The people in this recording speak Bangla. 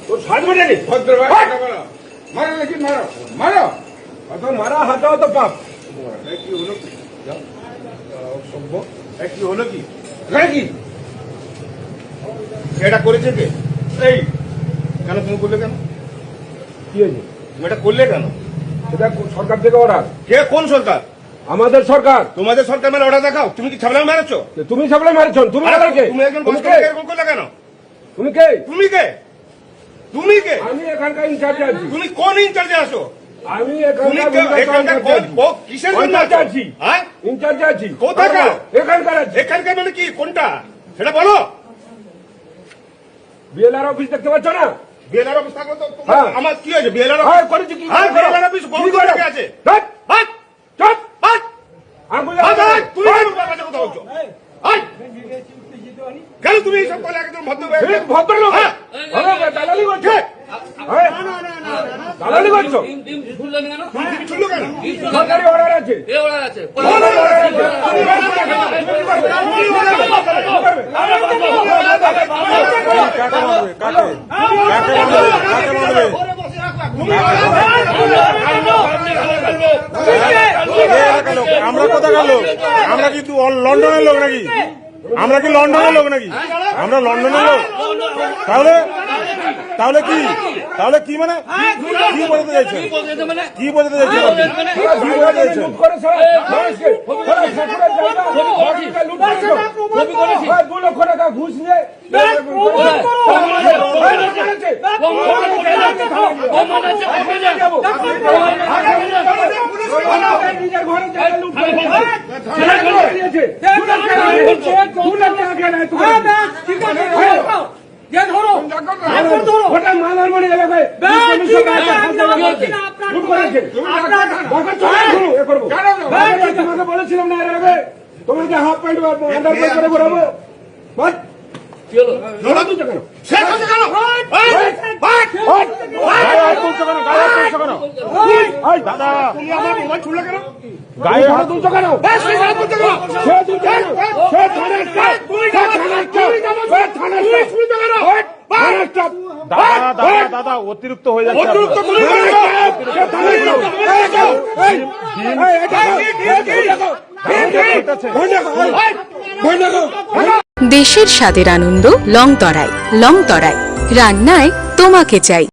তোর সাজ মেটে নি ভদ্র ভাই মারো মারো নাকি মারো মারো অত মারা হাতাও তো পাপ কি হলো কি সভ্য কি হলো কি কি এটা করেছে কে এই কেন তুমি করলে কেন কি হয়েছে তুমি এটা করলে কেন সেটা সরকার থেকে অর্ডার কে কোন সরকার আমাদের সরকার তোমাদের সরকার মানে অর্ডার দেখাও তুমি কি ছাবলা মারছো তুমি ছাবলা মারছো তুমি তুমি একজন এরকম করলে কেন তুমি কে তুমি কে তুমি কে আমি এখানকার ইনচার্জে আছি তুমি কোন ইনচার্জে আছো আমি এখানকার কিসের জন্য আছি হ্যাঁ ইনচার্জে আছি কোথাকার এখানকার আছি এখানকার মানে কি কোনটা সেটা বলো বিএলআর অফিস দেখতে পাচ্ছ না বিএলআর অফিস থাকলে তো আমার কি হয়েছে বিএলআর অফিস করেছে কি বিএলআর অফিস বহুত জায়গায় আছে চুপ চুপ তুমি কথা বলছো কেন তুমি এইসব বলে একদম ভদ্রলোক দালালি করছো দালালি করছো শুনলো কেন সরকারি অর্ডার আছে আমরা কোথা গেল আমরা কিন্তু লন্ডনের লোক নাকি আমরা কি লন্ডনের লোক নাকি আমরা লন্ডনের লোক তাহলে তাহলে কি তাহলে কি মানে কি বলতে চাইছেন কি বলতে চাইছেন কি বলতে চাইছেন ঘুষ নিয়ে নিজের ঘরে তোমাকে বলেছিলাম না এর আগে তোমাকে হাফ প্যান্ট আন্ডার প্যান্ট করে ঘোরাবো দাদা তুমি আমার মোবাইল ছুড়লে কেন গায়ে হাত তুলছো কেন দাদা দাদা অতিরিক্ত হয়ে যাচ্ছে দেশের স্বাদের আনন্দ লংতরায় রান্নায় তোমাকে চাই।